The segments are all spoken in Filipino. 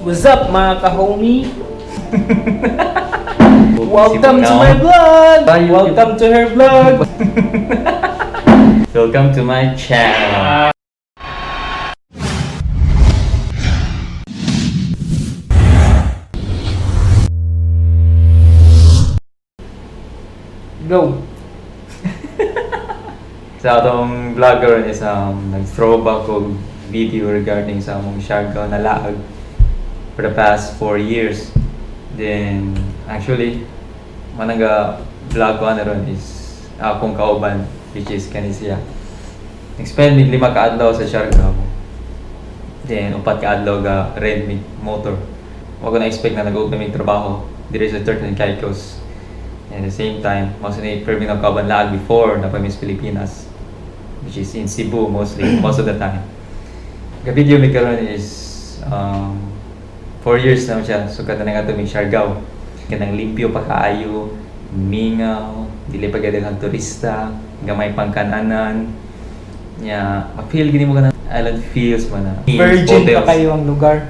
What's up mga ka-homie? Welcome to my vlog! Welcome to her vlog! Welcome to my channel. Go! Sa atong vlogger is nag-throwback og video regarding sa among Siargao na laag for the past 4 years. Then actually managa vlog ko na ron is akong kauban, which is kanisiya. Nag-spend mig 5 ka adlaw sa Siargao. Then 4 ka adlaw ga rent mig motor. Wa ko na expect na nag-open mig trabaho diri sa Turtle and Caicos. And at the same time, mas na permit ng kauban laag before na Miss Pilipinas, which is in Cebu mostly, most of the time. The video may karon is 4 years na siya, so kada na nga ito may Siargao. Kanang limpyo pa kaayo, mingaw, dili pa gaya ng turista, gamay pang kananan. Yeah, ma-feel gini mo ka ng island feels man na. Virgin pa kayo ang lugar.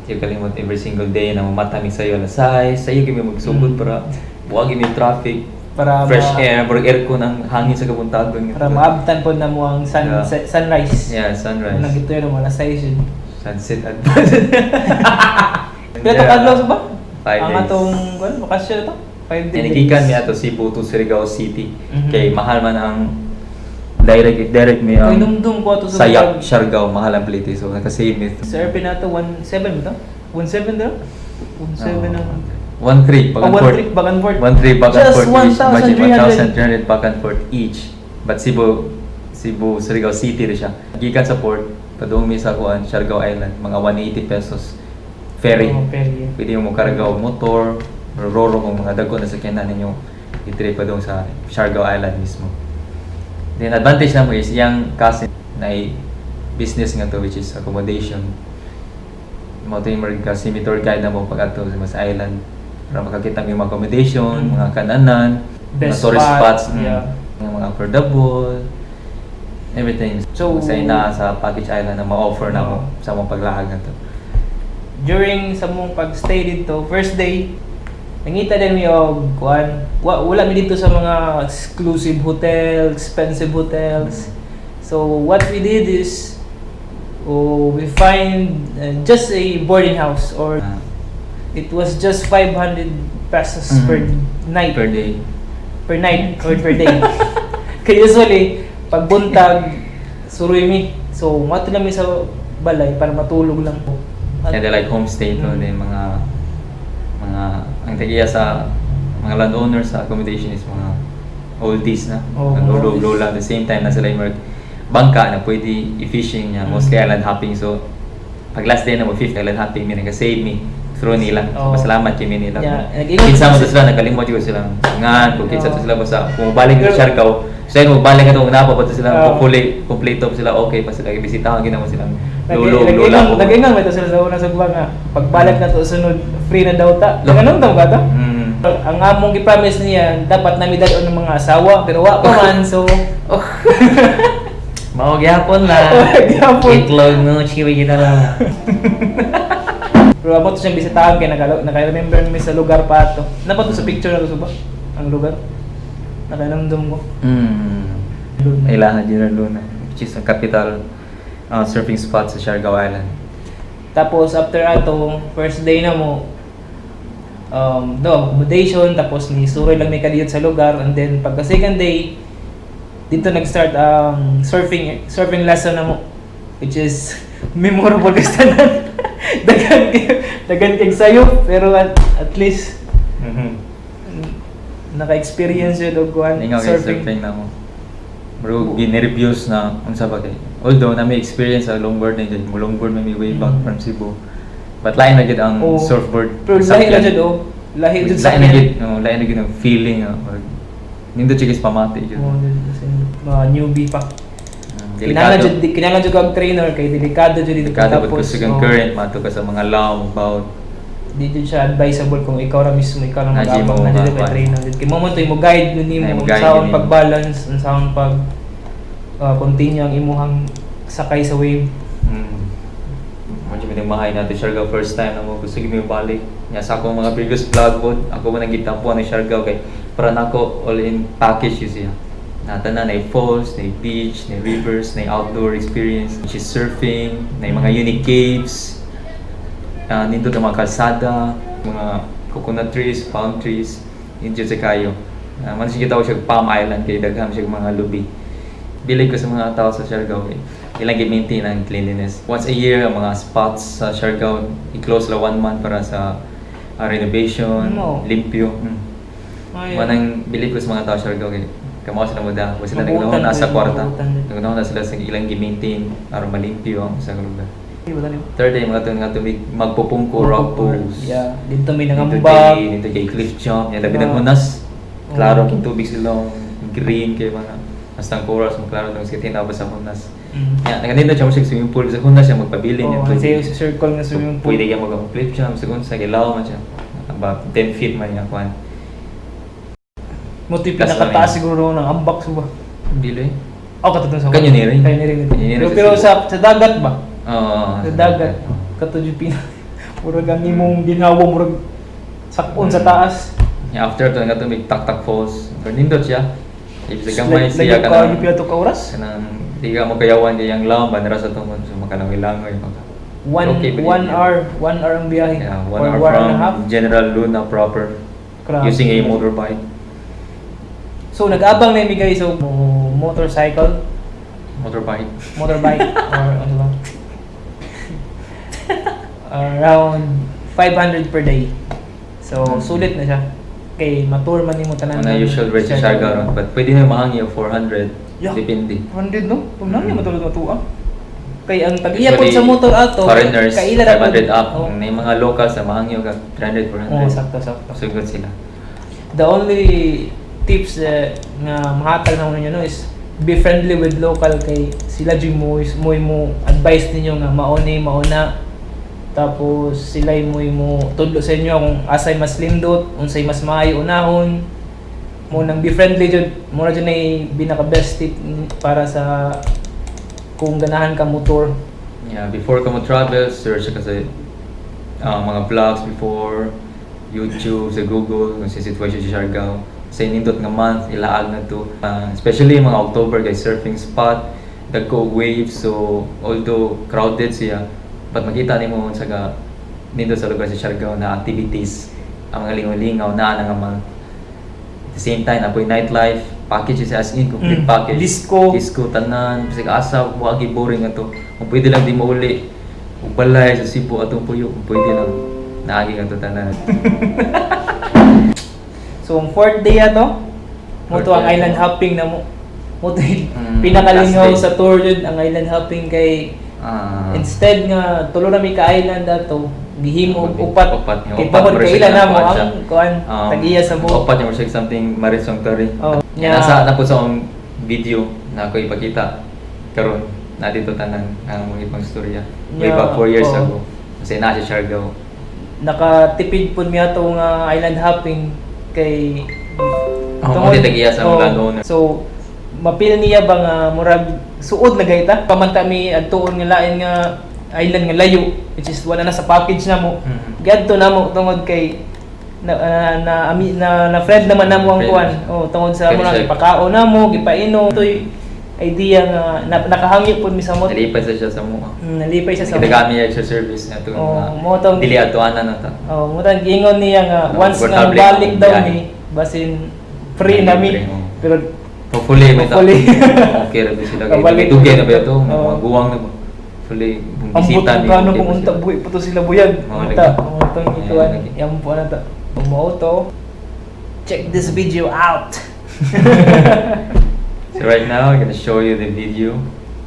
Yung kalimot every single day na mamatami sa'yo alasay, sa'yo kami magsugod para buwag yung traffic. Para fresh air, parang aircon ang hangin sa kabuntagon. Para maabtan po na mo ang sunrise. Yeah, sunrise. Nang ito yun, mga size yun. Sunset advance. Pero ito kadlaw sa ba? 5 days. Ang atong, bakasyon ito? 5 days. Nanigikan niya ito Cebu to Siargao City. Kay mahal man ang direct may Inumdum ko ito sa Siargao, mahal ang plate. So nakasave me. Sa airpin na ito, 1.7 ba ito? 1.7 daw? 1.7 na. 1 trip back and forth. 1 trip back and forth. 1 trip back and forth. Just 1,300 back and forth each. But Cebu, Siargao City rin siya. Gikan sa port, padung mi sa kuan, Siargao Island, mga 180 pesos. Ferry. Ferry. Pwede mo karagaw motor, roro kung mga dagon na sakyanan ninyo. I-trip padung sa Siargao Island mismo. Then advantage na mo is yung kasi na business nga to, which is accommodation. Mo to yung kasi may tour guide na mo pag ato sa mas island. Para makakita mo yung mga accommodation, mga kananan, mga tourist spots, mga affordable, everything. So, sa package island na ma-offer na mo sa mong paglaag na to. During sa mong pag-stay dito, first day, nangita din yung wala mi dito sa mga exclusive hotel, expensive hotels. So, what we did is, we find just a boarding house or it was just 500 pesos per night. Per day. Per night or per day. Kaya usually, pagbuntag, suruy mi. So, mato lang mi sa balay para matulog lang po. And like homestay to, mga ang tagiya sa mga landowners sa accommodation is mga oldies na. Ang lola. At the same time, na sila yung bangka na pwede i-fishing niya. Mostly island hopping. So, pag last day na mo, 5th island hopping, may nag-save me through nila. So, masalamat kami nila. Kinsa mo sila, nakalimot yung sila. Kung kinsa sila basta, kung balik sa Siargao, so yun, balik ka itong napapunta sila, complete up sila, okay pa sila, ibisitahan, ginawa silang lola. Nag-ingang may ito sila sa unang sagwa nga, pagbalik na ito, sunod, free na daw ta. Ganun daw ka ito? Ang among i-promise niya, dapat namin dali ng mga asawa, pero wak pa man, so... Mawagyapon na. Itlog mo, chiwi kita lang. Pero amo to siyang bisitahan kaya naka-remember namin sa lugar pa ito. Napa to sa picture na to ba? Ang lugar? Nakainamdom ko. Ilahan din Luna, which is ang capital surfing spot sa Siargao Island. Tapos after ato, first day na mo, accommodation, tapos ni suroy lang may kadiyot sa lugar, and then pagka second day, dito nag-start ang surfing lesson na mo, which is memorable kasi tanan. dagan kay sayo, pero at least naka-experience yun og surfing na mo. Bro, ginervyos na unsa ba kay. Although na may experience sa longboard na yun, longboard may way back from Cebu. But lain na gid ang surfboard. Pero lahi na jud lahi jud sa lain na gid ang feeling nindo chikis pamati jud. Mga newbie pa. Kinahanglan jud ang trainer kay delikado jud dito tapos sa current mato ka sa mga law about di jud siya advisable kung ikaw ra mismo ikaw lang mag-abang na dito kay trainer kay mo man to mo guide nimo sa pag-balance sa pag continue ang imuhang sakay sa wave. Medyo minamahay natin Siargao first time na mo gusto gimi balik. Nya sa akong mga previous vlog pod, ako man nagitampuan ng Siargao kay para nako all in package yun siya. Natanan na falls, na beach, na rivers, na outdoor experience, which is surfing, na mga unique caves, nito na mga kalsada, mga coconut trees, palm trees, injo sa kayo. Man siya gitawag siya Palm Island kay daghan siya mga lubi. Bilig ko sa mga tao sa Siargao kay ilang i-maintain ang cleanliness. Once a year, ang mga spots sa Siargao, i-close la 1 month para sa renovation, limpyo. Manang bilig ko sa mga tao sa Siargao kay kamo sila muda, kasi na nagnaon na sa kwarta. Nagnaon na sila sa ilang i-maintain para malimpyo ang isang lugar. Third day, mga tubig magpupungko, rock pools. Yeah, dito may nangambag. Dito kay cliff jump, yan labi ng unas. Klaro king tubig silang green kay mga hastang coral sa klaro tong siya tinabas sa unas. Yan, nagandito siya mo siya swimming pool sa unas siya magpabilin niya. Kasi sa circle ng swimming pool. Pwede kaya mag-cliff jump sa gilaw man siya. About 10 feet man yung kwan. Mo ito yung pinakataas siguro ng ambak suba. Dili. Katutong sa Kanyo ni rin. Pero sa dagat ba? Oo. Sa dagat. Katutong yung murag ang imong ginawa, murag sakon sa taas. After ito, nga may tak-tak falls. Nindot siya. Ibig sa gamay siya ka na. Lagi ka ito ka oras? Kanang di ka mo kayawan niya yung lawan, banira sa tungkol. So makalangoy-langoy. 1 hour ang biyahe. Yeah, 1 hour from General Luna proper. Using a motorbike. So nag-abang na yung guys, so motorcycle, motorbike or ano ba? Around 500 per day. So sulit na siya. Kay matur man nimo tanan. Ano usual rate sa Siargao ron, but pwede na mahangi 400. Depende. 100 no? Pag nami matulog matuwa. Kay ang tag-iya po sa motor ato, foreigners, kaila 500 up. May mga locals na mahangi ka 300, 400. Sakto. Sugod sila. The only tips nga mahatag na ninyo no is be friendly with local kay sila jud mo advice ninyo nga mauna tapos sila mo tudlo sa inyo kung asay mas lindot unsay mas maayo unahon mo nang be friendly jud mo ra jud ay binaka best tip para sa kung ganahan ka motor. Before ka mo travel, search ka sa mga vlogs before YouTube, sa Google, kung sa situation sa Siargao. Sa nindot nga month, ilaag na to. Especially mga October, guys, surfing spot, dagko waves, so although crowded siya, but makita nimo sa nindot sa lugar sa Siargao na activities, ang mga lingaw-lingaw na nga month. At the same time, apoy nightlife, package siya as in, complete package. Disco, tanan, kasi kaasa, wagi boring na to. Kung pwede lang di mauli, kung balay sa Cebu atong puyo, kung pwede lang, naagi nga to tanan. So, ang 4th day ato, mo to ang island hopping na mo to pinakalingaw sa tour yun, ang island hopping kay instead nga tulo na may ka-island ato, gihimo upat kay tungod kailan na mo ang kuan tag-iya sa mo. Upat yung something marisong curry. Nasa na po sa akong video na ako ipakita karon na dito tanan ang mga ibang storya. Way back 4 years ago. Kasi na si Siargao. Nakatipid po niya to nga island hopping kay tungod tag-iya sa mga lagoon. So mapil niya ba nga murag suod na gayta pamanta mi adtuon nga lain nga island nga layo which is wala na sa package na mo. Gadto na mo tungod kay na friend naman namo ang kuan. Tungod sa mo ipakaon na mo, gipaino. Toy idea nga nakahangi pud mi sa mo. Nalipay siya sa mo. Nalipay siya sa mo. Nagami siya sa service na to. Mo tong dili atuanan na ta. Mo tang gingon niya nga once nga balik daw ni basin free na mi. Pero hopefully okay ra sila kay tugay na ba to, maguwang na ba. Hopefully bisita ni. Ang kung unta buhi pa to sila buyag. Unta tong ituan. Yang po na ta. Mo to. Check this video out. So right now, I'm gonna show you the video.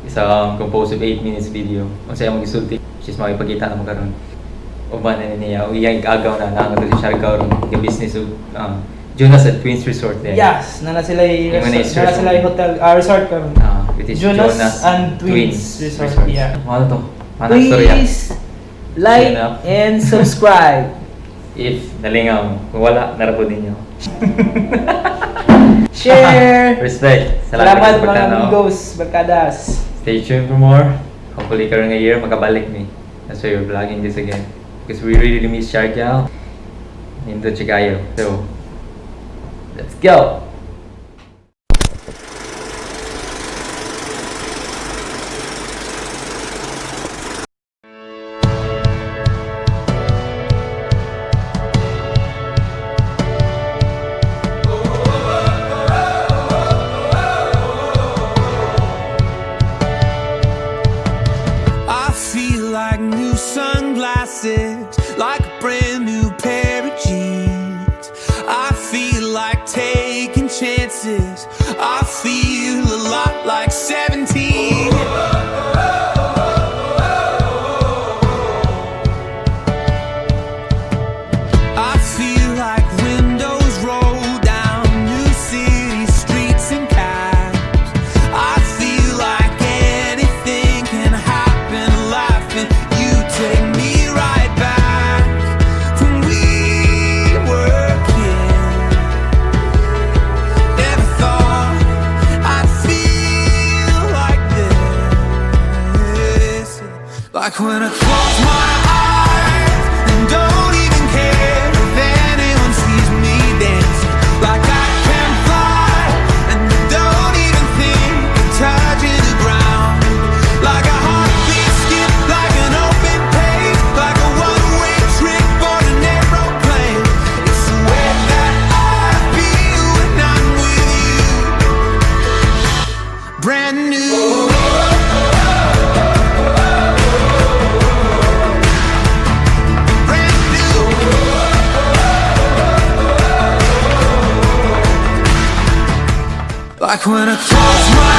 It's composed of 8 minutes video. Kung sa'yo mag-isulti, which is makipagkita na mo karon. Uban na niya, iyang agaw na nangato si Siargao ron. Yung business of Jonas at Twins Resort there. Yes, nana sila hotel, resort karon. It is Jonas and Twins Resort. Yeah. Ano to? Please like and subscribe. If nalingaw mo, kung wala, narapod ninyo. Share! Respect! Salamat mga amigos, barkadas! Stay tuned for more. Hopefully karon nga year makabalik ni. That's why we're vlogging this again. Because we really miss Siargao in the Chagayo. So, let's go! Like a brand new pair of jeans. I feel like taking chances. I feel a lot like 17. I feel like windows roll down new city streets and cabs. I feel like anything can happen. Laughing, you take me like when I close my eyes and don't even care if anyone sees me dancing. Like I can fly and don't even think of touching the ground. Like a heartbeat skip, like an open page, like a one-way trip on an aeroplane. It's the way that I feel when I'm with you. Brand new. Like when I close my